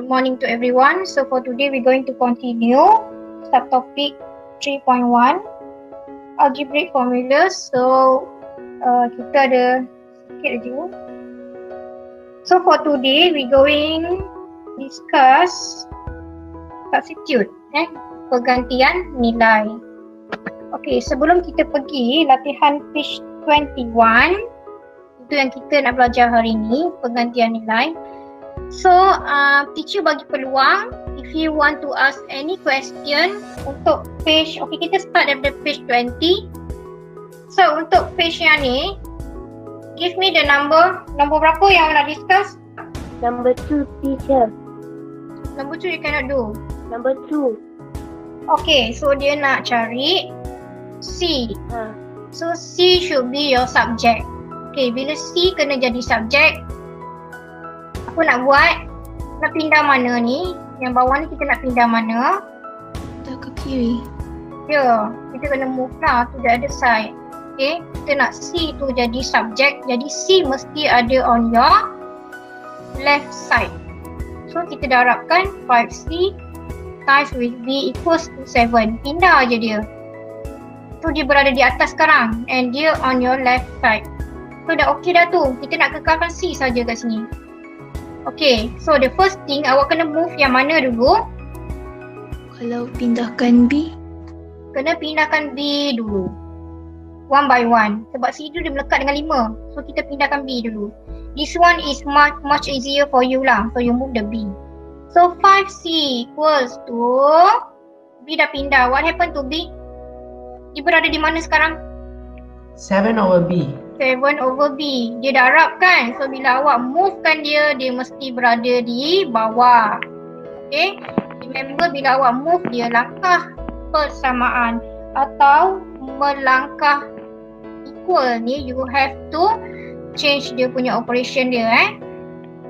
Good morning to everyone. So for today we're going to continue subtopic 3.1 algebraic formulas. So kita ada sikit aja. So for today we're going discuss substitute, pergantian nilai. Okay, sebelum kita pergi latihan page 21, itu yang kita nak belajar hari ini, pergantian nilai. So, teacher bagi peluang if you want to ask any question untuk page, okay, kita start dari page 20. So, untuk page yang ni, give me the number berapa yang nak discuss? Number 2, teacher. Number 2 you cannot do. Number 2. Okay, so dia nak cari C. So, C should be your subject. Okay, bila C kena jadi subject, apa nak buat? Nak pindah mana ni? Yang bawah ni kita nak pindah mana? Pindah ke kiri. Ya, kita kena move lah to the other side. Okay, kita nak C tu jadi subject. Jadi C mesti ada on your left side. So kita darabkan 5C times with B equals to 7. Pindah aja dia. So dia berada di atas sekarang and dia on your left side. So dah okey dah tu. Kita nak kekalkan C saja kat sini. Okay, so the first thing awak kena move yang mana dulu? Kalau pindahkan B, Kena pindahkan B dulu. One by one. Sebab C tu dia melekat dengan 5. So kita pindahkan B dulu. This one is much easier for you lah. So you move the B. So 5C equals to B dah pindah. What happened to B? Dia berada di mana sekarang? 7 over B. 7 over B. Dia darab kan? So bila awak movekan dia, dia mesti berada di bawah. Okay? Remember bila awak move dia langkah persamaan atau melangkah equal ni, you have to change dia punya operation dia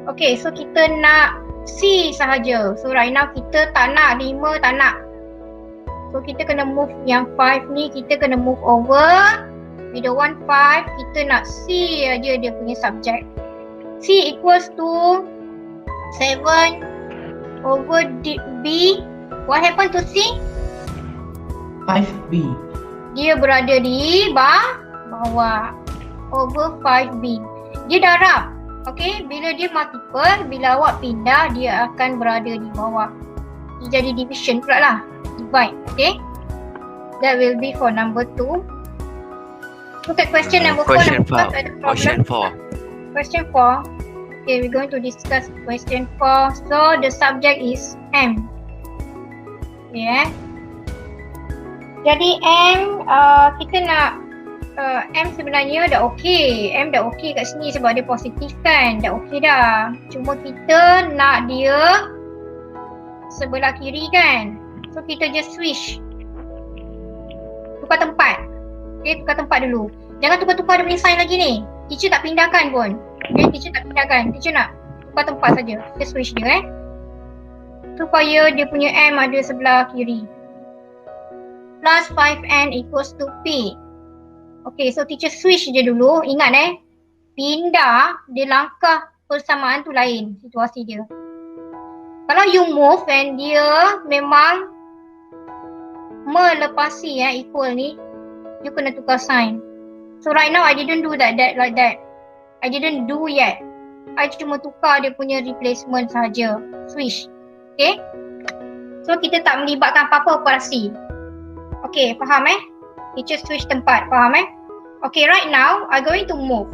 Okay, so kita nak C sahaja. So right now kita tak nak 5, tak nak. So kita kena move yang 5 ni, kita kena move over. We don't want 5, kita nak C aja dia punya subject. C equals to 7 over B. What happened to C? 5B. Dia berada di bawah. Over 5B. Dia darab. Okay, bila dia multiple, bila awak pindah, dia akan berada di bawah. Dia jadi division pula lah. Divide. Okay. That will be for number 2. Look at question number 4. Question 4. Question 4. Okay, we're going to discuss question 4. So, the subject is M. Yeah. Jadi M, kita nak M sebenarnya dah okey. M dah okey kat sini sebab dia positif kan. Dah okey dah. Cuma kita nak dia sebelah kiri kan. So, kita just switch. Tukar tempat. Okay, tukar tempat dulu. Jangan tukar-tukar dia punya sign lagi ni. Teacher tak pindahkan pun. Okay, teacher tak pindahkan. Teacher nak tukar tempat saja. Kita switch dia supaya dia punya M ada sebelah kiri. Plus 5N equals to P. Okay, so teacher switch je dulu. Ingat pindah, dia langkah persamaan tu lain situasi dia. Kalau you move and dia memang melepasi equal ni, you kena tukar sign. So right now I didn't do that like that. I didn't do yet. I cuma tukar dia punya replacement sahaja. Switch. Okay. So kita tak melibatkan apa-apa operasi. Okay, faham Teacher switch tempat, faham Okay, right now I going to move.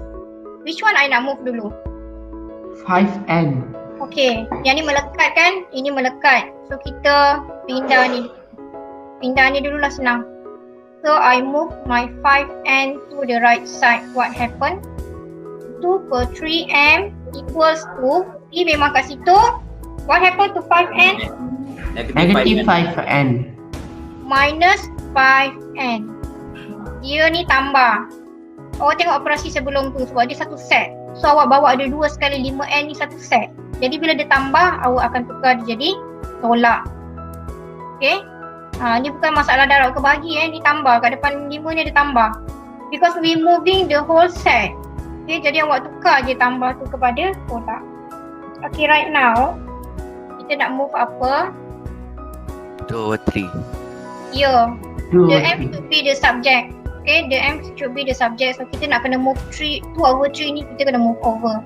Which one I nak move dulu? 5N. Okay, yang ni melekat kan? Ini melekat. So kita pindah ni. Pindah ni dulu lah senang. So I move my 5N to the right side. What happened? 2 per 3M equals to P memang kat situ. What happened to 5N? Negative 5N. Minus 5N. Dia ni tambah. Awak tengok operasi sebelum tu sebab dia satu set. So awak bawa ada 2 sekali 5N ni satu set. Jadi bila dia tambah, awak akan tukar dia jadi tolak. Okay. Ni bukan masalah darab ke bahagi ni tambah. Kat depan 5 ni ada tambah. Because we moving the whole set. Okay, jadi awak tukar je tambah tu kepada tolak. Okay, right now kita nak move apa? 2 over 3. Ya. 2 The over M 3. should be the subject. Okay, the M should be the subject. So kita nak kena move 2 over 3 ni kita kena move over.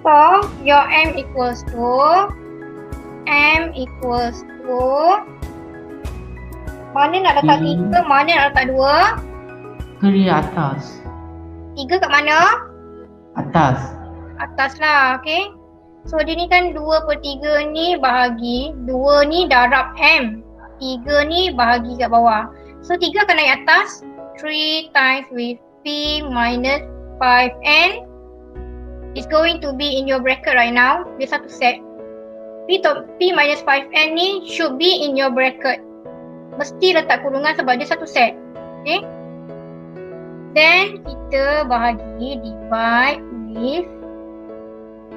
So your M equals to mana nak letak 3, mana nak letak 2? 3 atas. 3 kat mana? Atas. Atas lah, okay. So dia ni kan 2/3 ni bahagi 2 ni darab M, 3 ni bahagi kat bawah. So 3 akan naik atas, 3 times with P minus 5N is going to be in your bracket right now. Dia satu set. P minus 5N ni should be in your bracket. Mesti letak kurungan sebab dia satu set. Okay. Then kita bahagi divide with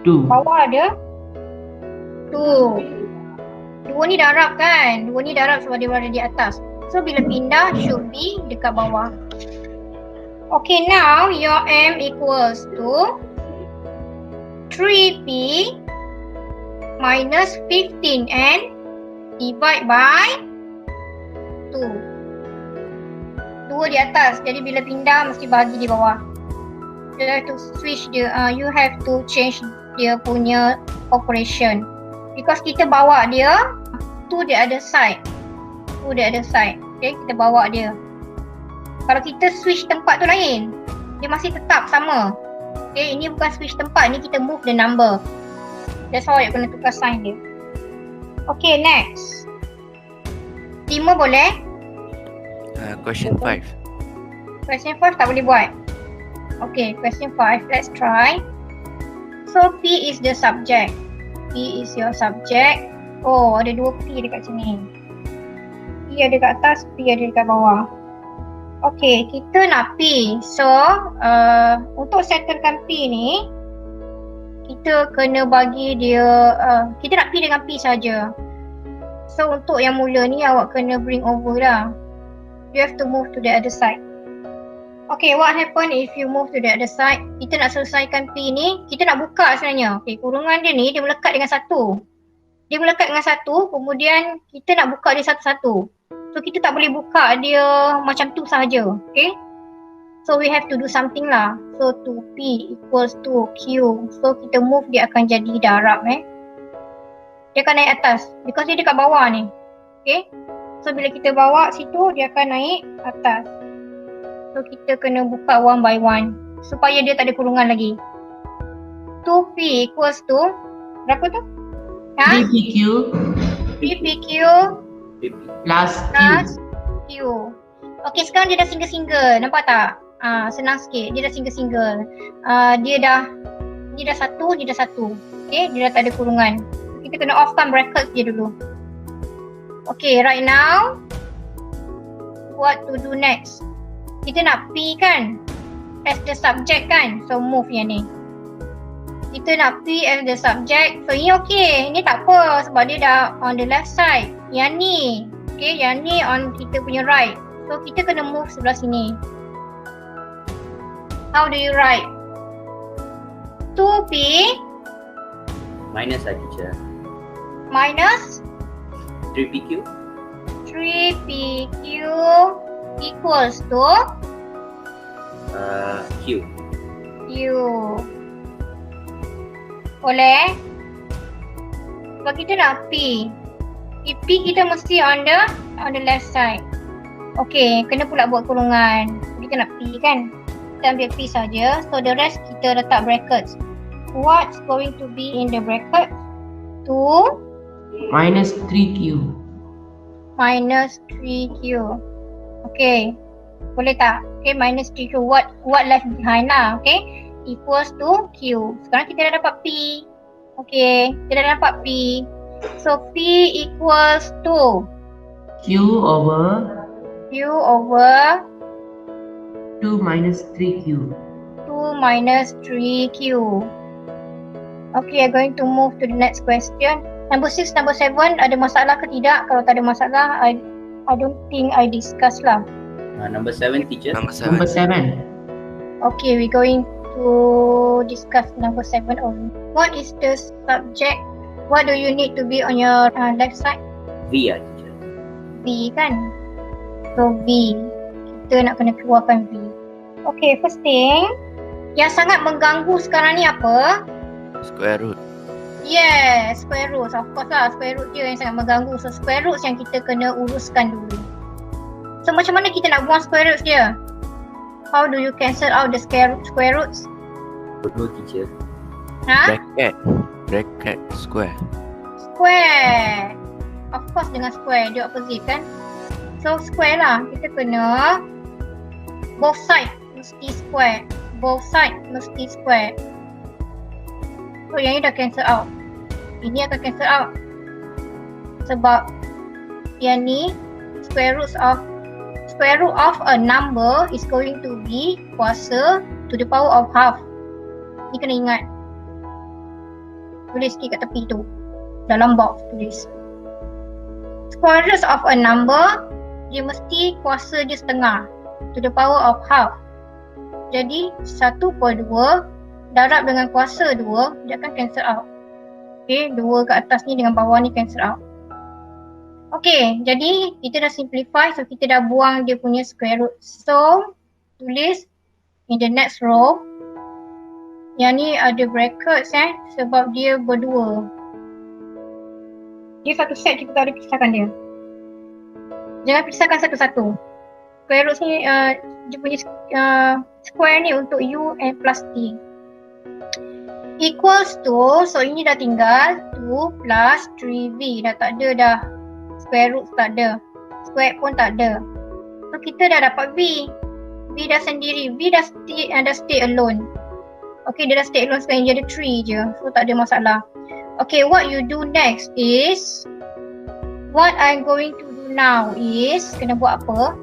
2. bawah ada 2. 2 ni darab kan? 2 ni darab sebab dia berada di atas. So bila pindah should be dekat bawah. Okay, now your M equals to 3P minus 15N divide by 2. 2 di atas, jadi bila pindah mesti bahagi di bawah. You have to switch the, you have to change dia punya operation. Because kita bawa dia to the other side. Okay, kita bawa dia. Kalau kita switch tempat tu lain, dia masih tetap sama. Okay, ini bukan switch tempat, ni kita move the number. That's how you kena tukar sign dia. Okay, next. 5 boleh? Question 5. Question 5 tak boleh buat. Okay, question 5. Let's try. So, P is the subject. P is your subject. Oh, ada 2 P dekat sini. P ada dekat atas, P ada dekat bawah. Okay, kita nak P. So, untuk settlekan P ni, kita kena bagi dia, kita nak P dengan P saja. So, untuk yang mula ni, awak kena bring over lah. You have to move to the other side. Okay, what happen if you move to the other side? Kita nak selesaikan P ni, kita nak buka sebenarnya. Okay, kurungan dia ni, dia melekat dengan 1. Dia melekat dengan 1, kemudian kita nak buka dia satu-satu. So, kita tak boleh buka dia macam tu sahaja. Okay. So, we have to do something lah. So, 2P equals to Q. So, kita move dia akan jadi darab Dia akan naik atas. Because dia dekat bawah ni. Okay. So, bila kita bawa situ, dia akan naik atas. So, kita kena buka one by one. Supaya dia tak ada kurungan lagi. 2P equals to, berapa tu? 3PQ 3PQ plus Q. Q. Okay, sekarang dia dah single-single. Nampak tak? Senang sikit. Dia dah single-single. Dia dah satu, dia dah satu. Okay, dia dah tak ada kurungan. Kita kena offkan bracket je dulu. Okay, right now, what to do next? Kita nak P kan? As the subject kan? So, move yang ni. Kita nak P as the subject. So, ini okay. Ini tak apa sebab dia dah on the left side. Yang ni. Okay, yang ni on kita punya right. So, kita kena move sebelah sini. How do you write? 2P minus lah teacher. Minus 3PQ 3PQ equals to Q. Q. Boleh? Sebab kita nak P. P kita mesti on the left side. Okay, kena pula buat kurungan. Kita nak P kan? Kita ambil P saja. So the rest kita letak brackets. What's going to be in the bracket? 2 minus 3Q. minus 3Q. Okay. Boleh tak? Okay, minus 3Q. What left behind lah. Okay. Equals to Q. Sekarang kita dah dapat P. Okay. Kita dah dapat P. So, P equals to Q over 2 minus 3Q. 2 minus 3Q. Okay, I'm going to move to the next question. Number 6, number 7, ada masalah ke tidak? Kalau tak ada masalah, I don't think I discuss lah. Number 7 teacher. Number 7. Okay, we're going to discuss number 7 only. What is the subject What do you need to be on your left side? V teacher. V kan? So V. Kita nak kena keluarkan V. Okay, first thing. Yang sangat mengganggu sekarang ni apa? Square root. Yes, square root. Of course lah, square root je yang sangat mengganggu. So square root yang kita kena uruskan dulu. So macam mana kita nak buang square roots dia? How do you cancel out the square roots? Dua teacher. Ha? Bracket square. Square. Of course dengan square, dia opposite kan? So square lah, kita kena both side mesti square. Both side mesti square. So yang ni dah cancel out. Ini akan cancel out. Sebab yang ni square root of a number is going to be kuasa to the power of half. Ni kena ingat. Tulis sikit kat tepi tu. Dalam box tulis. Square root of a number, dia mesti kuasa dia setengah. To the power of half. Jadi 1/2 darab dengan kuasa 2, dia akan cancel out. Okay, 2 kat atas ni dengan bawah ni cancel out. Okay, jadi kita dah simplify, so kita dah buang dia punya square root. So, tulis in the next row. Yang ni ada brackets sebab dia berdua. Dia satu set, kita tak boleh pisahkan dia. Jangan pisahkan satu-satu. Square root ni, dia punya square ni untuk U and plus T. Equals to, so ini dah tinggal 2 plus 3V. Dah tak ada dah. Square root tak ada. Square pun tak ada. So kita dah dapat V. V dah sendiri. V dah stay alone. Okay, dia dah stay alone sekarang, dia ada 3 je. So tak ada masalah. Okay, what you do next is, what I'm going to do now is, kena buat apa?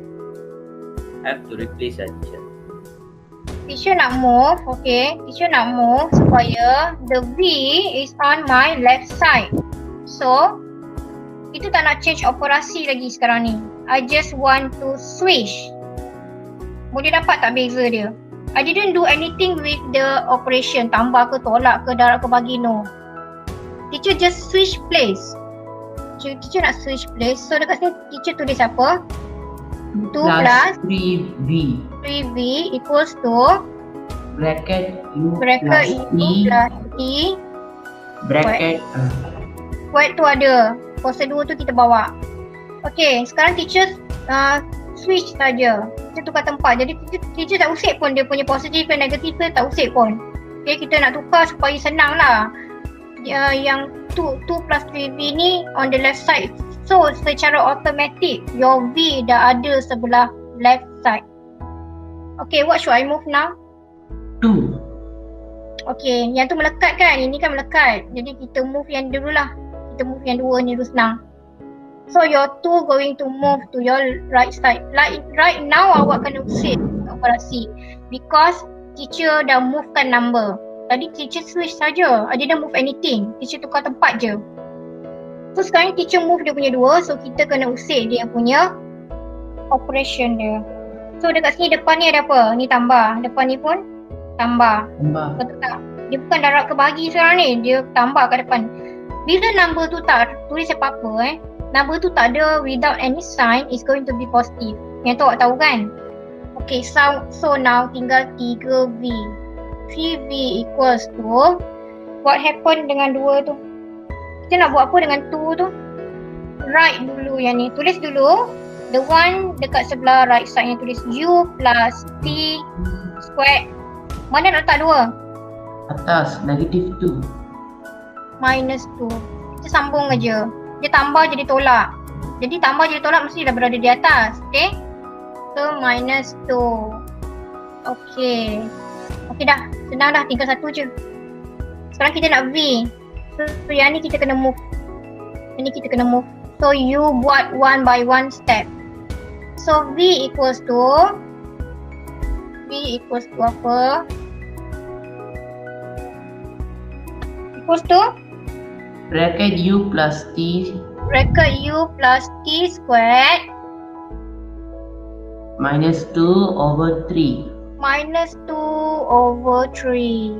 Have to replace teacher. Teacher nak move, okay. Teacher nak move supaya the V is on my left side. So, kita tak nak change operasi lagi sekarang ni. I just want to switch. Boleh dapat tak beza dia? I didn't do anything with the operation. Tambah ke tolak ke darab ke bagi, no. Teacher just switch place. Teacher nak switch place. So dekat sini teacher tulis apa? 2 plus 3V 3V equals to bracket U bracket plus U T plus T. bracket Quite tu ada. Kuasa 2 tu kita bawa. Okay, sekarang teacher switch saja. Kita tukar tempat. Jadi teacher tak usik pun dia punya positif dan negatif ke, tak usik pun. Okay, kita nak tukar supaya senang lah. Yang 2 plus 3V ni on the left side. So secara automatic your V dah ada sebelah left side. Okay, what should I move now? 2. Okay, yang tu melekat kan? Ini kan melekat. Jadi kita move yang dulu lah. Kita move yang 2 ni dulu senang. So your 2 going to move to your right side. Like right now awak kena usik operasi. Because teacher dah movekan number. Tadi teacher switch saja. I didn't move anything. Teacher tukar tempat je. So sekarang teacher move dia punya 2. So kita kena usik dia punya operation dia. So dekat sini depan ni ada apa? Ni tambah. Depan ni pun tambah. Betul tak? Dia bukan darab ke bagi sekarang ni. Dia tambah kat depan. Bila number tu tak tulis apa-apa number tu tak ada without any sign is going to be positive. Yang tu awak tahu kan? Okay, so now tinggal 3V. 3V equals to, what happen dengan 2 tu? Kita nak buat apa dengan 2 tu? Write dulu yang ni. Tulis dulu. The one dekat sebelah right side yang tulis U plus T squared. Mana nak letak 2? Atas, negative 2. Minus 2. Kita sambung aja. Dia tambah jadi tolak. Jadi tambah jadi tolak mesti dah berada di atas. Okay. So minus 2. Okay. Okay dah. Senang dah. Tinggal satu je. Sekarang kita nak V. So yang ni kita kena move. Yang ni kita kena move. So you buat one by one step. So V equals to apa? Equals to Bracket U plus T squared minus 2 over 3. minus 2 over 3.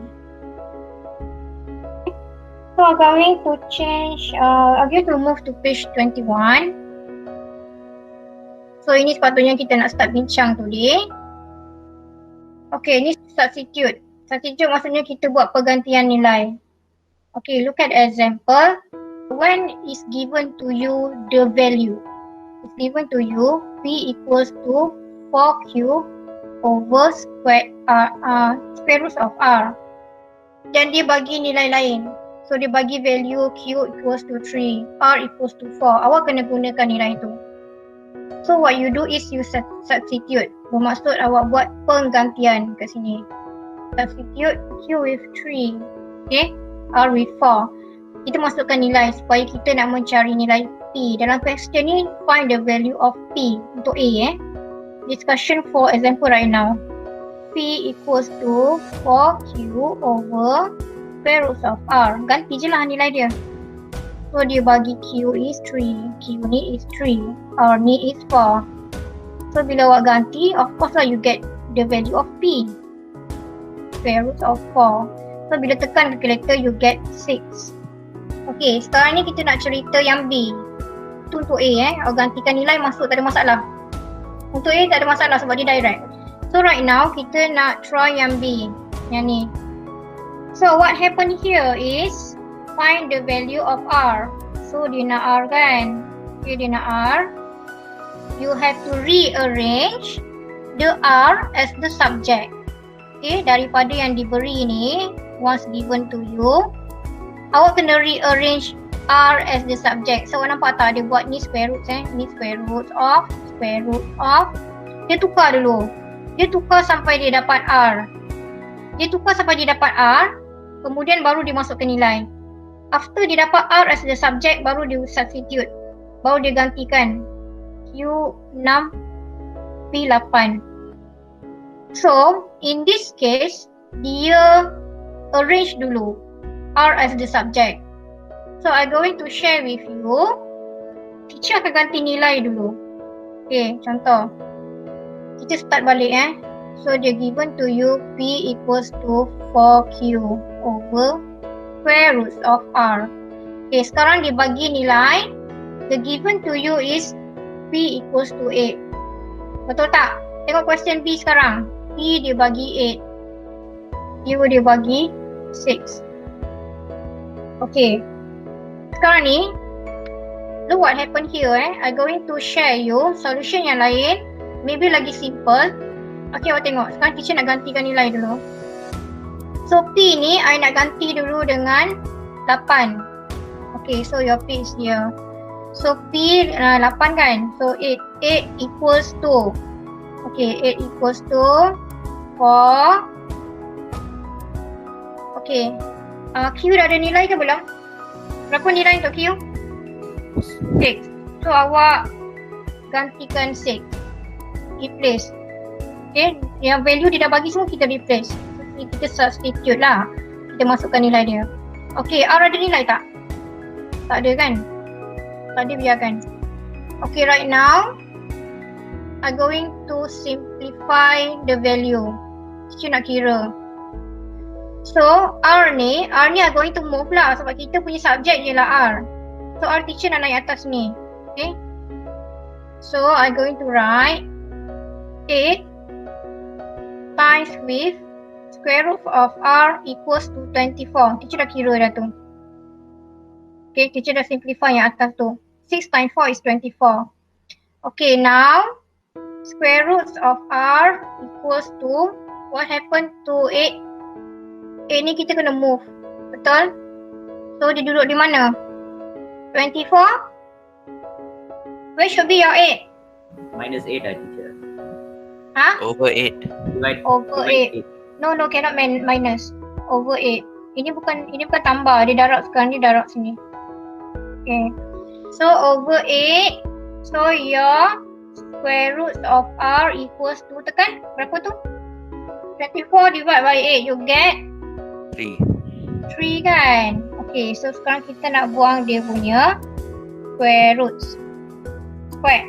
So So I'm going to change, I'm going to move to page 21. So ini sepatutnya kita nak start bincang today. Okay, ni substitute. Substitute maksudnya kita buat pergantian nilai. Okay, look at example. When is given to you the value, it's given to you P equals to 4Q over square root of R. Dan dia bagi nilai lain. So dia bagi value Q equals to 3, R equals to 4. Awak kena gunakan nilai itu. So what you do is you substitute. Bermaksud awak buat penggantian kat sini. Substitute Q with 3, okay, R with 4. Kita masukkan nilai supaya kita nak mencari nilai P. Dalam question ni, find the value of P untuk A. Discussion for example right now. P equals to 4Q over square root of R. Ganti je lah nilai dia. So dia bagi Q is 3, Q ni is 3, R ni is 4. So bila awak ganti, of course lah you get the value of P, square root of 4. So bila tekan calculator, you get 6. Okay, sekarang ni kita nak cerita yang B. Itu untuk A awak gantikan nilai masuk, tak ada masalah. Untuk A tak ada masalah sebab dia direct. So right now kita nak try yang B, yang ni. So what happen here is find the value of R. So dia nak R kan? Okay, dia nak R. You have to rearrange the R as the subject. Okay, daripada yang diberi ni, once given to you, awak kena rearrange R as the subject. So awak nampak tak dia buat ni square root ni square root of. Dia tukar dulu. Dia tukar sampai dia dapat R. Kemudian baru dia masukkan nilai. After dia dapat R as the subject, baru dia substitute. Baru dia gantikan Q6 P8. So in this case, dia arrange dulu R as the subject. So I'm going to share with you. Teacher akan ganti nilai dulu. Okay, contoh. Kita start balik So dia given to you P equals to 4Q over square root of R. Okay, sekarang dia bagi nilai. The given to you is P equals to 8. Betul tak? Tengok question B sekarang. P dia bagi 8. Q dia bagi 6. Okay. Sekarang ni, look what happened here I'm going to share you solution yang lain. Maybe lagi simple. Okay, awak tengok. Sekarang teacher nak gantikan nilai dulu. So P ni, I nak ganti dulu dengan 8. Okay, so your P is here. So P 8 kan? So 8 equals to, okay, 8 equals to 4. Okay, Q dah ada nilai ke belum? Berapa nilai untuk Q? 6. So awak gantikan 6. Replace. Okay, yang value dia dah bagi semua kita replace. Kita substitute lah. Kita masukkan nilai dia. Okay, R ada nilai tak? Tak ada kan? Tak ada, biarkan. Okay, right now I'm going to simplify the value. Kita nak kira. So R ni I'm going to move lah sebab kita punya subject je lah R. So R teacher nak naik atas ni. Okay, so I'm going to write 8 times with square root of R equals to 24. Teacher dah kira dah tu. Okay, teacher dah simplify yang atas tu. 6 times 4 is 24. Okay, now square root of R equals to, what happened to 8? 8 ni kita kena move. Betul? So dia duduk di mana? 24? Where should be your 8? Minus 8 lah teacher. Over 8. Over 8. No, cannot minus. Over 8. Ini bukan tambah. Dia darab sekarang, dia darab sini. Okay. So over 8. So your square root of R equals to, tekan berapa tu? 24 divided by 8, you get 3 kan? Okay, so sekarang kita nak buang dia punya square roots. Square.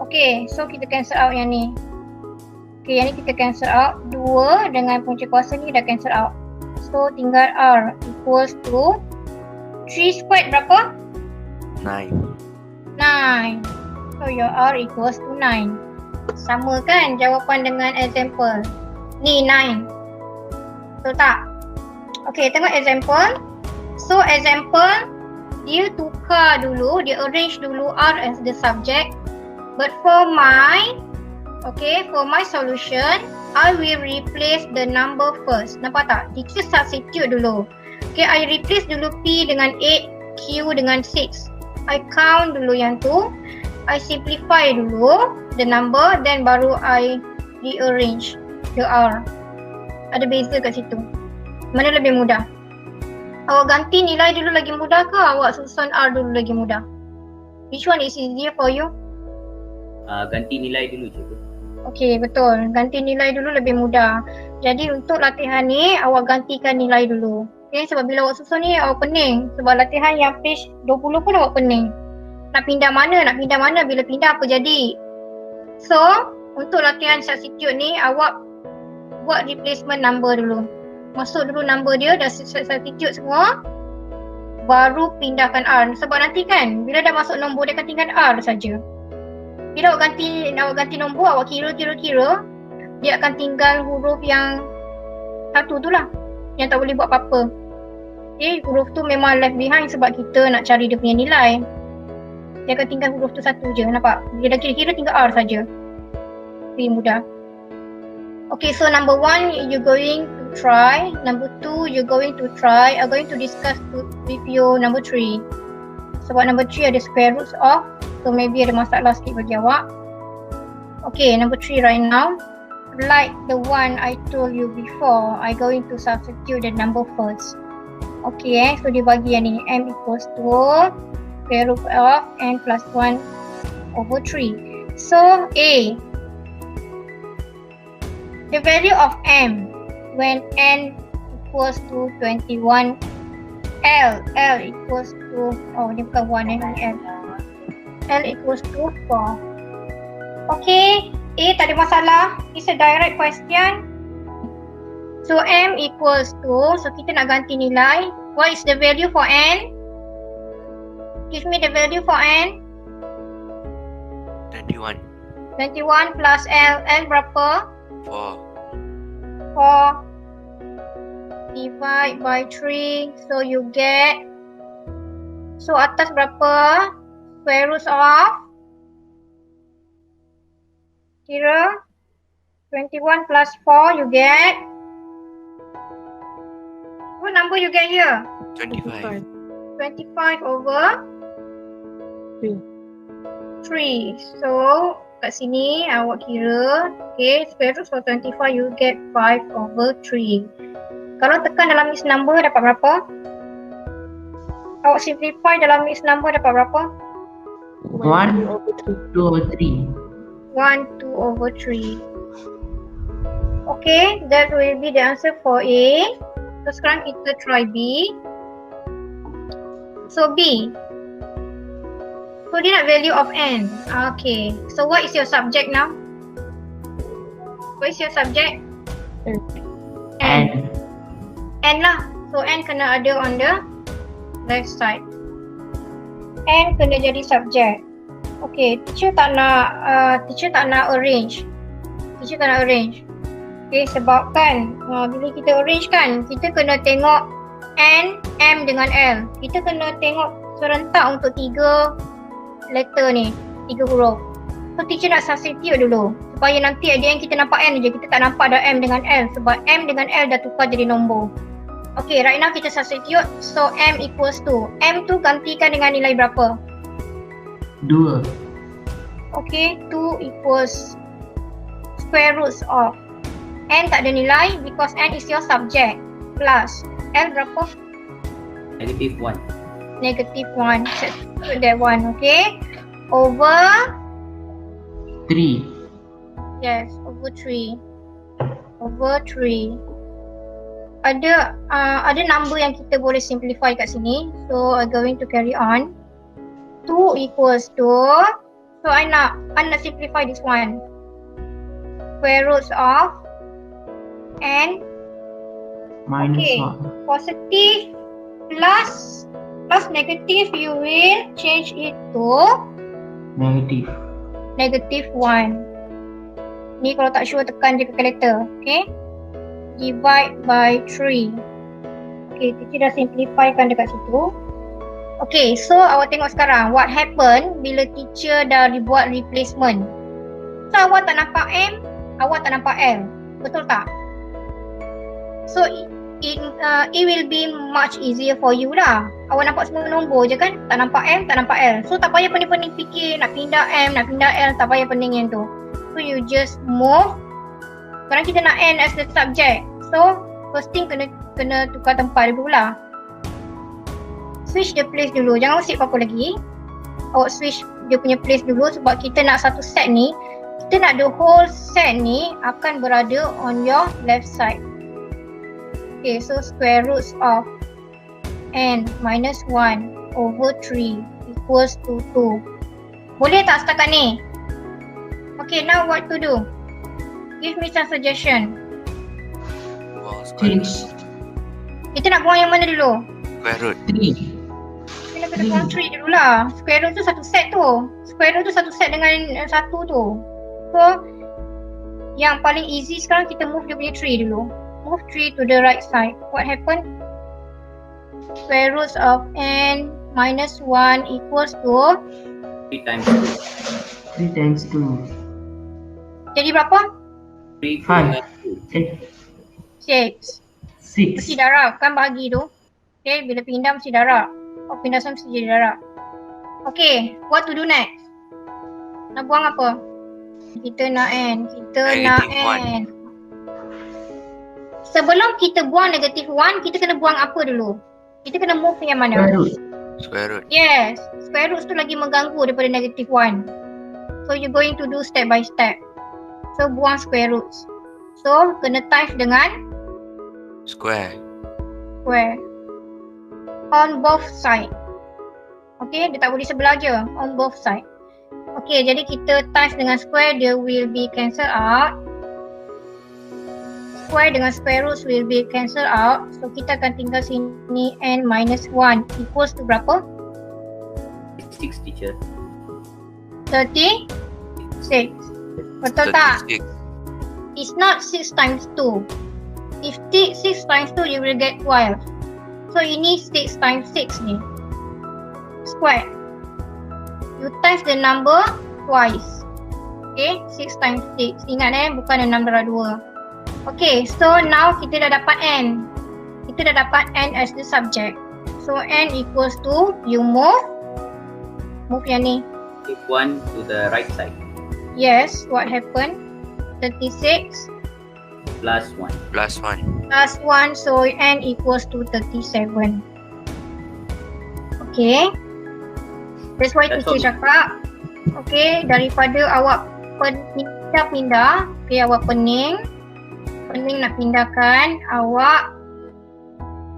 Okay, so kita cancel out yang ni. Okay, yang ni kita cancel out. 2 dengan punca kuasa ni dah cancel out. So tinggal R equals to 3 squared berapa? 9. 9. So your R equals to 9. Sama kan jawapan dengan example? Ni 9. Betul tak? Okay, tengok example. So example, dia tukar dulu, dia arrange dulu R as the subject. But for my solution, I will replace the number first. Nampak tak? Teacher substitute dulu. Okay, I replace dulu P dengan 8, Q dengan 6. I count dulu yang tu. I simplify dulu the number, then baru I rearrange the R. Ada beza kat situ. Mana lebih mudah? Awak ganti nilai dulu lagi mudah ke awak susun R dulu lagi mudah? Which one is easier for you? Ganti nilai dulu je. Okay, betul. Ganti nilai dulu lebih mudah. Jadi untuk latihan ni, awak gantikan nilai dulu. Okay, sebab bila awak susun ni, awak pening. Sebab latihan yang page 20 pun awak pening. Nak pindah mana, bila pindah apa jadi. So, untuk latihan substitute ni, awak buat replacement number dulu. Masuk dulu number dia, dah substitute semua. Baru pindahkan R. Sebab nanti kan, bila dah masuk nombor, dia akan tinggal R saja. Bila awak ganti nombor, awak kira, dia akan tinggal huruf yang satu tu lah, yang tak boleh buat apa-apa. Okay, huruf tu memang left behind sebab kita nak cari dia punya nilai. Dia akan tinggal huruf tu satu je, nampak? Bila dah kira-kira tinggal R saja. Lebih mudah. Okay, so number 1 you're going to try, number 2 you're going to try. I'm going to discuss with you number 3. Sebab number 3 ada square roots of, so maybe ada masalah sikit bagi awak. Okay, number 3 right now. Like the one I told you before, I'm going to substitute the number first. Okay, so dia bagi yang ni, M equals to square root of n plus 1 over 3. So A, the value of M when n equals to 21, L equals to, oh ni bukan 1 ni L equals to 4. Okay, A tak ada masalah. It's a direct question. So M equals to, so kita nak ganti nilai. What is the value for N? Give me the value for N. 21. 21 plus L. L berapa? 4. 4 divide by 3. So you get, so atas berapa? Square root of, kira 21 plus 4 you get, what number you get here? 25. 25 over 3. So kat sini awak kira, okay, square root of 25 you get 5 over 3. Kalau tekan dalam mixed number dapat berapa? Awak simplify dalam mixed number dapat berapa? 1, 2 over 3. 1, 2 over 3. Okay, that will be the answer for A. So sekarang kita try B. So B, so dia nak value of N. Okay, so what is your subject now? What is your subject? N. N lah. So N kena ada on the left side. N kena jadi subject. Okay, teacher tak nak arrange. Okay, sebab kan bila kita arrange kan, kita kena tengok N, M dengan L. Kita kena tengok serentak untuk 3 letter ni, 3 huruf. So teacher nak substitute dulu supaya nanti at the end kita nampak N je, kita tak nampak dah M dengan L sebab M dengan L dah tukar jadi nombor. Okay, right now kita substitute. So M equals to, M tu gantikan dengan nilai berapa? 2. Okay, 2 equals square roots of, N tak ada nilai because N is your subject, plus L berapa? Negative 1. Negative 1. Substitute that one, okay? Over 3. Yes, over 3. Over 3. Ada number yang kita boleh simplify kat sini. So I'm going to carry on. 2 equals to, so I nak simplify this one. Square roots of N Minus Okay. 1. Positive plus negative, you will change it to Negative. -1. Ni kalau tak sure tekan je calculator. Okay. Divide by 3. Okay, teacher dah simplifykan dekat situ. Okay, so awak tengok sekarang what happen bila teacher dah dibuat replacement. So awak tak nampak M, awak tak nampak L. Betul tak? So it will be much easier for you lah. Awak nampak semua nombor je kan? Tak nampak M, tak nampak L. So tak payah pening-pening fikir nak pindah M, nak pindah L, tak payah pening yang tu. So you just move. Sekarang kita nak N as the subject. So first thing kena tukar tempat dulu lah. Switch the place dulu. Jangan usik apa-apa lagi. Awak switch dia punya place dulu sebab kita nak satu set ni. Kita nak the whole set ni akan berada on your left side. Okay, so square roots of n minus 1 over 3 equals to 2. Boleh tak setakat ni? Okay, now what to do? Give me some suggestion. Buang square root. 6. Kita nak buang yang mana dulu? Square root. 3. Kena buang 3 dulu lah. Square root tu satu set tu. Square root tu satu set dengan satu tu. So, yang paling easy sekarang kita move dia punya 3 dulu. Move 3 to the right side. What happen? Square roots of n minus 1 equals to 3 times 3 times 2. jadi berapa? 2. 3 5. 6. 6. Mesti darab kan bahagi tu. Okay, bila pindah mesti darab. Pindah sama mesti jadi darab. Okay, what to do next? Nak buang apa? Kita nak n. Kita nak Negative n. Sebelum kita buang negative 1, kita kena buang apa dulu? Kita kena move yang mana? Square root. Square root. Yes, square roots tu lagi mengganggu daripada negative 1. So you're going to do step by step. So buang square roots. So kena times dengan Square. square on both side. Okay, dia tak boleh sebelah je, on both side. Okay, jadi kita times dengan square, dia will be cancel out. Square dengan square roots will be cancel out. So kita akan tinggal sini n minus 1 equals to berapa? 6, teacher. 36. Betul tak? 36. It's not 6 times 2. If 6 times 2, you will get 12. So ini 6 times 6 ni. Square. You times the number twice. Okay, 6 times 6. Ingat bukan 6 darab 2. Okay, so now kita dah dapat n. Kita dah dapat n as the subject. So n equals to, you move yang ni. Take 1 to the right side. Yes, what happened? 36 Plus 1. Plus 1. plus 1, so n equals to 37. Okay, that's why That's teacher all. cakap, okay, daripada awak pindah-pindah, okay, awak pening nak pindahkan, awak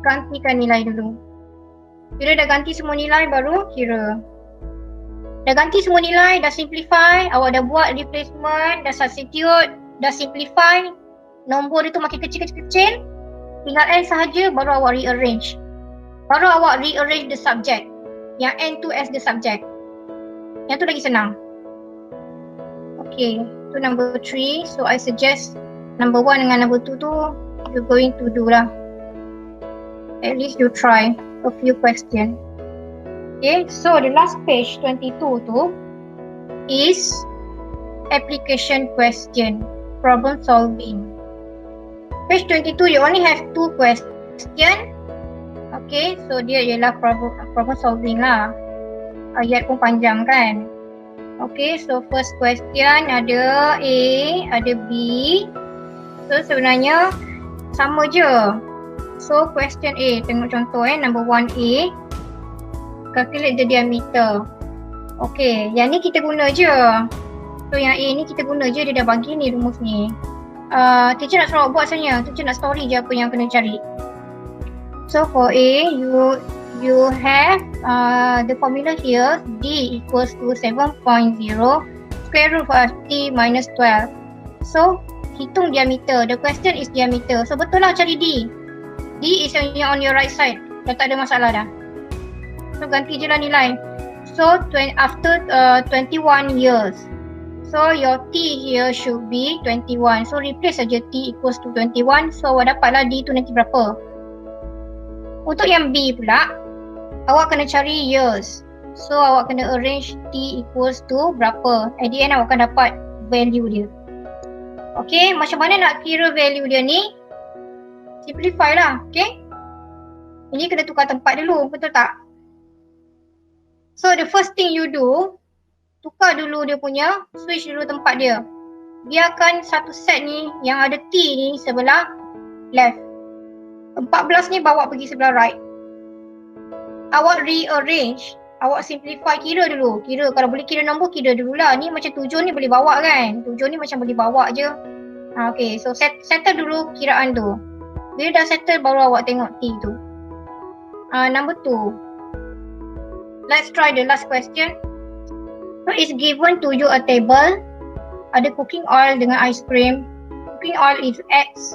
gantikan nilai dulu. Bila dah ganti semua nilai baru kira. Dah ganti semua nilai, dah simplify, awak dah buat replacement, dah substitute, dah simplify, nombor itu makin kecil-kecil, tinggal n sahaja, baru awak rearrange. Baru awak rearrange the subject. Yang n tu as the subject. Yang tu lagi senang. Okay, tu number 3. So I suggest number 1 dengan number 2 tu you're going to do lah. At least you try a few questions. Okay, so the last page 22 tu is application question, problem solving. Page 22 you only have 2 question. Okay, so dia ialah problem solving lah. Ayat pun panjang kan. Okay, so first question ada A, ada B. So sebenarnya sama je. So question A, tengok contoh number 1A. Calculate the diameter. Okay, yang ni kita guna je. So yang A ni kita guna je, dia dah bagi ni rumus ni. Teacher nak suruh buat sebenarnya. Teacher nak story je apa yang kena cari. So for A, you have the formula here, D equals to 7.0 square root of T minus 12. So hitung diameter. The question is diameter. So betul lah cari D. D is on your right side. Dah tak ada masalah dah. So ganti je lah nilai. So after 21 years. So your T here should be 21. So replace saja T equals to 21. So awak dapatlah D tu nanti berapa. Untuk yang B pula, awak kena cari years. So awak kena arrange T equals to berapa. At the end awak akan dapat value dia. Okay, macam mana nak kira value dia ni? Simplify lah, okay? Ini kena tukar tempat dulu, betul tak? So the first thing you do, tukar dulu dia punya, switch dulu tempat dia. Biarkan satu set ni yang ada T ni sebelah left. 14 ni bawa pergi sebelah right. Awak rearrange, awak simplify, kira dulu. Kira, kalau boleh kira nombor, kira dululah. Ni macam 7 ni boleh bawa kan? 7 ni macam boleh bawa je. Okay, so settle dulu kiraan tu. Bila dah settle baru awak tengok T tu. Number 2. Let's try the last question. So it's given to you a table. Ada cooking oil dengan ice cream. Cooking oil is X.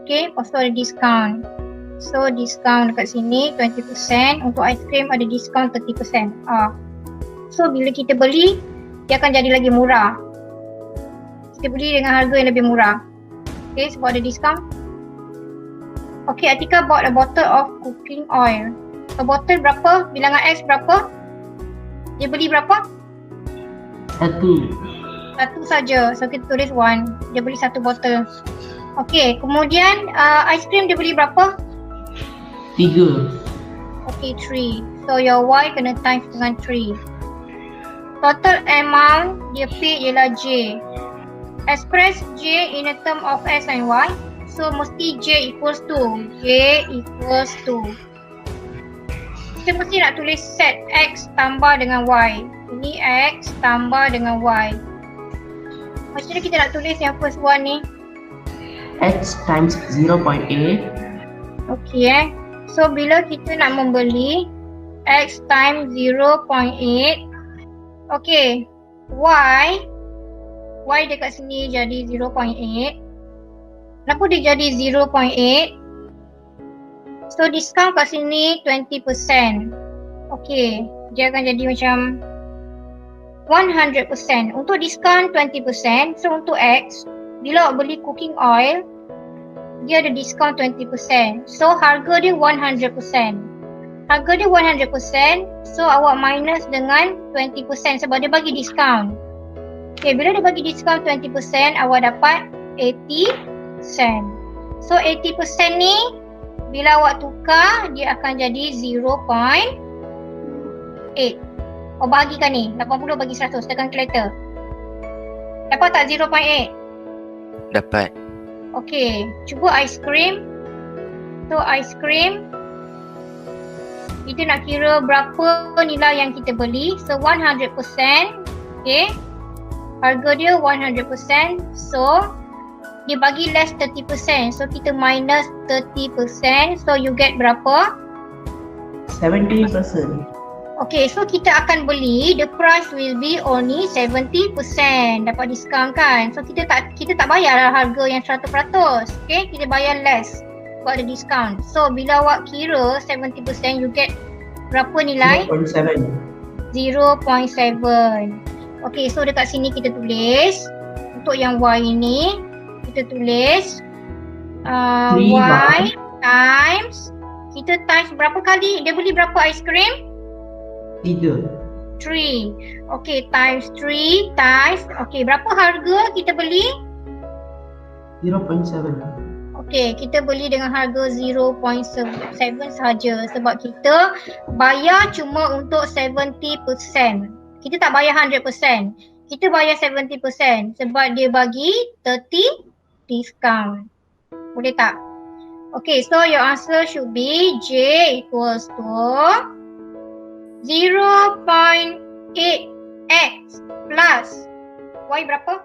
Okay, also ada discount. So discount dekat sini 20%. Untuk ice cream ada discount 30%. So bila kita beli, dia akan jadi lagi murah. Kita beli dengan harga yang lebih murah. Okay, sebab ada discount. Okay, Atika bought a bottle of cooking oil. A bottle berapa? Bilangan X berapa? Dia beli berapa? 1. Satu saja. So kita tulis 1. Dia beli satu botol. Okay, kemudian ice cream dia beli berapa? 3. Okay, 3. So your Y kena times dengan 3. Total amount dia pay ialah J. Express J in a term of S and Y. So mesti J equals to. J equals to. Kita mesti nak tulis set X tambah dengan Y. Ini X tambah dengan Y. Macam mana kita nak tulis yang first one ni? X times 0.8. Okay So bila kita nak membeli X times 0.8. Okay, Y dekat sini jadi 0.8. Kenapa dia jadi 0.8? So discount kat sini 20%. Okay, dia akan jadi macam 100%. Untuk discount 20%. So untuk X, bila awak beli cooking oil, dia ada discount 20%. So harga dia 100%. Harga dia 100%. So awak minus dengan 20% sebab dia bagi discount. Okay, bila dia bagi discount 20%, awak dapat 80 sen. So 80% ni bila awak tukar dia akan jadi 0.8. Awak bahagikan ni 80 bagi 100 tekan kalkulator. Dapat tak 0.8? Dapat. Okay, cuba ice cream. So ice cream kita nak kira berapa nilai yang kita beli. So 100%. Okay, harga dia 100%. So dia bagi less 30%. So kita minus 30%. So you get berapa? 70%. Okay, so kita akan beli, the price will be only 70%. Dapat diskaun kan? So kita tak bayar harga yang 100%. Okay, kita bayar less sebab ada diskaun. So bila awak kira 70%, you get berapa nilai? 0.7. 0.7. Okay, so dekat sini kita tulis untuk yang Y ini kita tulis Y times, kita times berapa kali dia beli berapa ice cream? 3. 3. Okay, times 3 times, okay, berapa harga kita beli? 0.7. Okay, kita beli dengan harga 0.7 saja sebab kita bayar cuma untuk 70%. Kita tak bayar 100%. Kita bayar 70% sebab dia bagi 30 discount. Boleh tak? Okay, so your answer should be J equals to 0.8x plus Y berapa?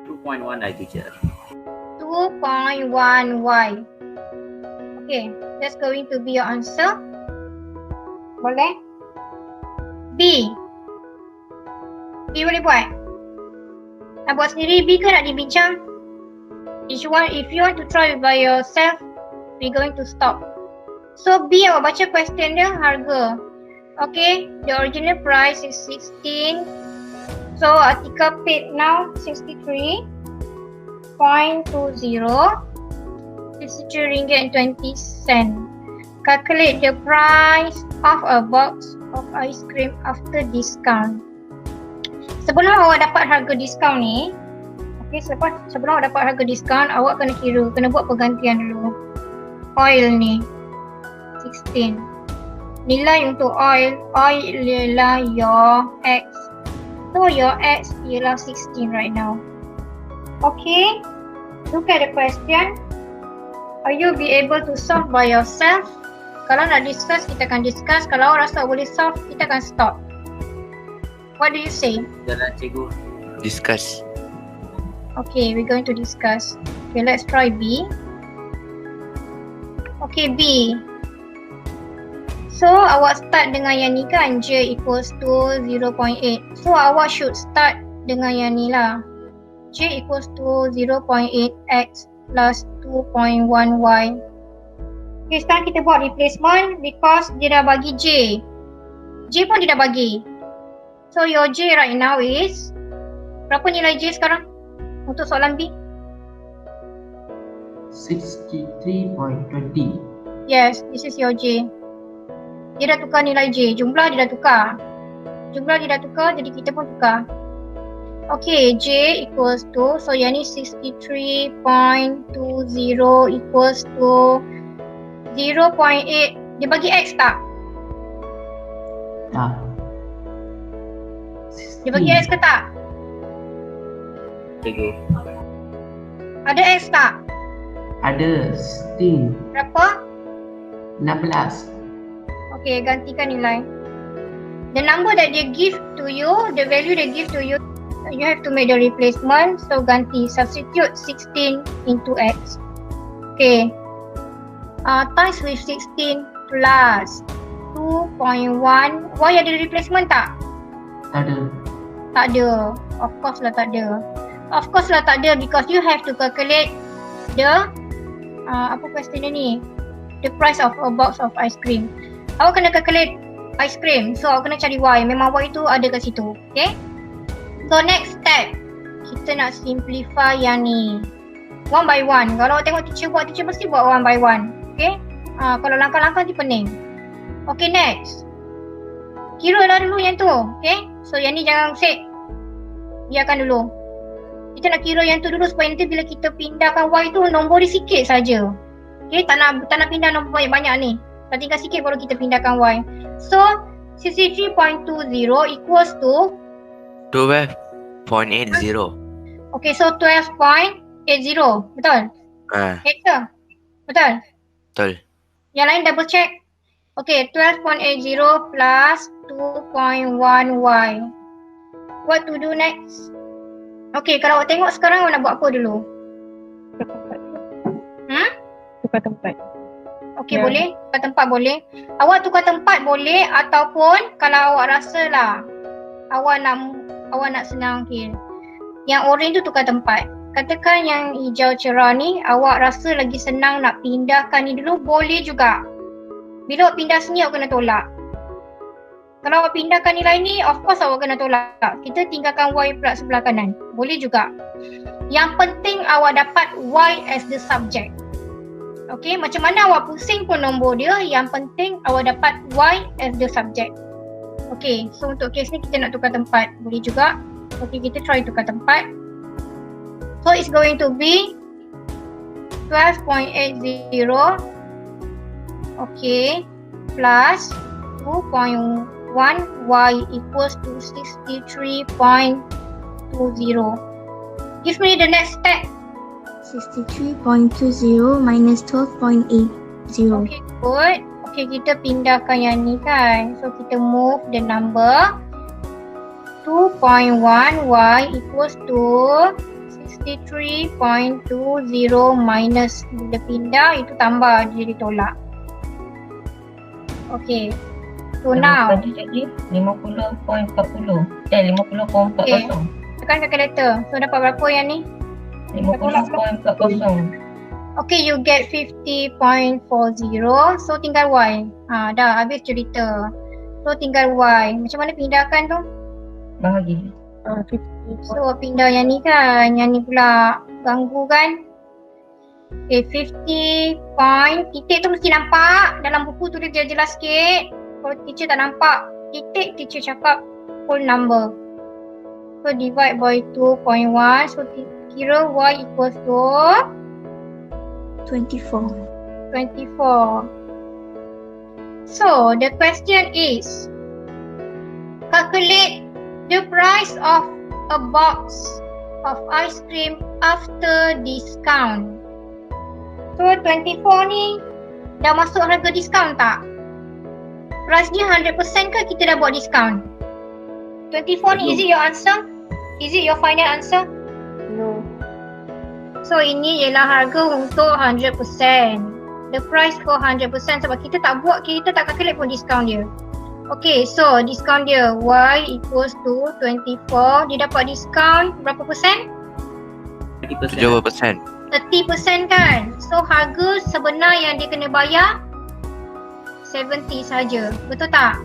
2.1 teacher. 2.1y. Okay, that's going to be your answer. Boleh? B. B boleh buat? Nak buat sendiri B ke nak dibincang? If you want to try by yourself, we're going to stop. So B, awak baca question dia, harga. Okay, the original price is 16. So Atika paid now 63.20, RM63.20. Calculate the price of a box of ice cream after discount. Sebelum awak dapat harga diskaun ni, okay, sebelum awak dapat harga diskaun, awak kena buat pergantian dulu. Oil ni 16. Nilai untuk oil ialah your X. So your X ialah 16 right now. Okay, look at the question. Are you be able to solve by yourself? Kalau nak discuss, kita akan discuss. Kalau awak rasa boleh solve, kita akan stop. What do you say? Jalan cikgu. Discuss. Okay, we're going to discuss. Okay, let's try B. Okay, B. So, awak start dengan yang ni kan, J equals to 0.8. So, awak should start dengan yang ni lah. J equals to 0.8x plus 2.1y. Okay, sekarang kita buat replacement because dia dah bagi J. J pun dia dah bagi. So, your J right now is, berapa nilai J sekarang untuk soalan B? 63.20. Yes, this is your J. Dia dah tukar nilai J. Jumlah dia dah tukar. Jadi kita pun tukar. Okay, J equals to, so yang ni 63.20 equals to 0.8. Dia bagi X tak? Tak. Dia bagi X ke tak? Cikgu. Ada X tak? Ada 16. Berapa? 16. Okay, gantikan nilai. The number that they give to you, the value they give to you, you have to make the replacement. So ganti, substitute 16 into X. Okay. Times with 16 plus 2.1. Y ada replacement tak? Tak ada. Tak ada. Of course lah tak ada. Because you have to calculate the apa question dia ni? The price of a box of ice cream. Awak kena calculate ice cream. So awak kena cari Y. Memang Y tu ada kat situ. Okay? So next step, kita nak simplify yang ni. One by one. Kalau awak tengok teacher buat, teacher mesti buat one by one. Okay? Kalau langkah-langkah ni pening. Okay, next. Kira lah dulu yang tu. Okay? So yang ni jangan set. Biarkan dulu. Kita nak kira yang tu dulu supaya nanti bila kita pindahkan Y tu, nombor dia sikit saja. Okay? Tak nak pindah nombor banyak-banyak ni. Dah tinggal sikit baru kita pindahkan Y. So 63.20 equals to 12.80. Okay, so 12.80. Betul? X ke? Betul? Betul. Yang lain double check. Okay, 12.80 plus 2.1y. What to do next? Okay, kalau awak tengok sekarang awak nak buat apa dulu? Tukar tempat. Okay, boleh. Tukar tempat boleh. Awak tukar tempat boleh ataupun kalau awak rasa lah awak nak senang, okay. Yang orange tu tukar tempat. Katakan yang hijau cerah ni awak rasa lagi senang nak pindahkan ni dulu, boleh juga. Bila awak pindah sini awak kena tolak. Kalau awak pindahkan nilai ni, of course awak kena tolak. Kita tinggalkan Y pula sebelah kanan. Boleh juga. Yang penting awak dapat Y as the subject. Okay, macam mana awak pusing pun nombor dia, yang penting awak dapat Y as the subject. Okay, so untuk case ni kita nak tukar tempat. Boleh juga. Okay, kita try tukar tempat. So it's going to be 12.80 okay plus 2.1y equals to 63.20. Give me the next step. 63.20 minus 12.80. Okay, good. Okay, kita pindahkan yang ni kan. So kita move the number 2.1y equals to 63.20 minus, bila pindah itu tambah, jadi tolak. Okay. So now Jadi 50.40. 50.40. okay. Tekan calculator. So dapat berapa yang ni? 50.40. Okay, you get 50.40. So tinggal Y. Dah habis cerita. So tinggal Y. Macam mana pindahkan tu? Bahagi. 50. So pindah yang ni kan. Yang ni pula ganggu kan. Okay, 50 point. Titik tu mesti nampak. Dalam buku tu dia jelas sikit. Kalau teacher tak nampak titik, teacher cakap whole number. So divide by 2.1. So kira Y equals to 24. 24. So the question is, calculate the price of a box of ice cream after discount. So 24 ni dah masuk harga diskaun tak? Price dia 100% ke kita dah buat diskaun? 24 ni, is it your answer? Is it your final answer? No. So ini ialah harga untuk 100%. The price for 100% sebab kita tak buat, kita tak calculate pun diskaun dia. Okay, so diskaun dia Y equals to 24. Dia dapat diskaun berapa persen? 30%. 70%. 30% kan? So harga sebenar yang dia kena bayar 70 saja. Betul tak?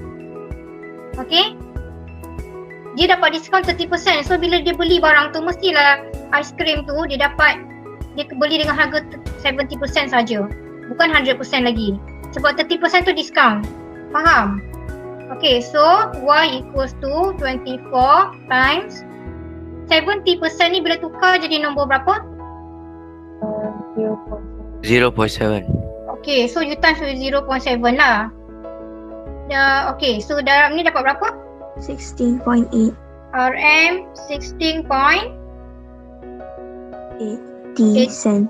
Okay? Dia dapat diskaun 30%. So bila dia beli barang tu, mestilah aiskrim tu dia dapat, dia beli dengan harga 70% saja. Bukan 100% lagi. Sebab 30% tu diskaun. Faham? Okay, so Y equals to 24 times 70% ni bila tukar jadi nombor berapa? 0.7. Okay, so you times with 0.7 lah. Okay, so darab ni dapat berapa? 16.8. RM 16.8. 80 cent.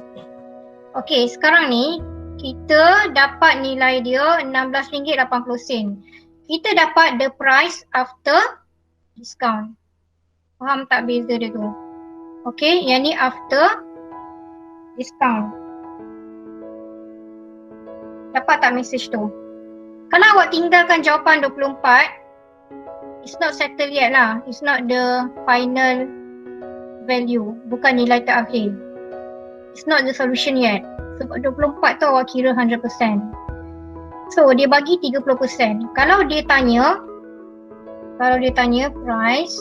Okay, sekarang ni kita dapat nilai dia RM16.80. Kita dapat the price after discount. Faham tak beza dia tu? Okay, yang ni after discount. Dapat tak message tu? Kalau awak tinggalkan jawapan 24, it's not settled yet lah. It's not the final value. Bukan nilai terakhir. It's not the solution yet. Sebab 24 tu awak kira 100%. So dia bagi 30%. Kalau dia tanya price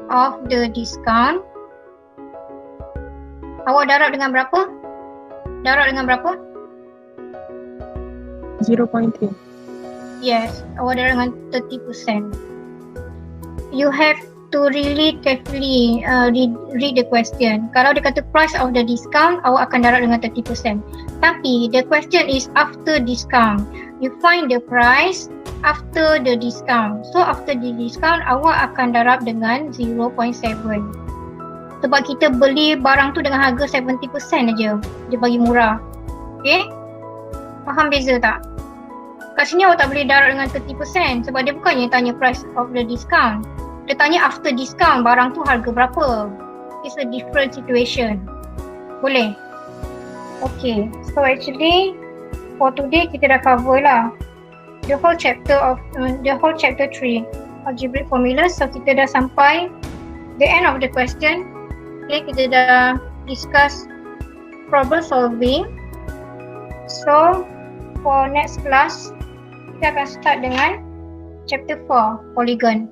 of the discount, awak darab dengan berapa? Darab dengan berapa? 0.3. Yes, awak darab dengan 30%. You have to really carefully read the question. Kalau dia kata price of the discount, awak akan darab dengan 30%. Tapi the question is after discount. You find the price after the discount. So after the discount, awak akan darab dengan 0.7. Sebab kita beli barang tu dengan harga 70% aja. Dia bagi murah. Okay? Faham beza tak? Kat sini awak tak boleh darab dengan 30% sebab dia bukannya tanya price of the discount. Dia tanya after discount barang tu harga berapa. It's a different situation. Boleh? Okay. So actually for today kita dah cover lah the whole chapter 3 algebraic formulas. So kita dah sampai the end of the question. Okay, kita dah discuss problem solving. So for next class kita akan start dengan chapter 4 polygon.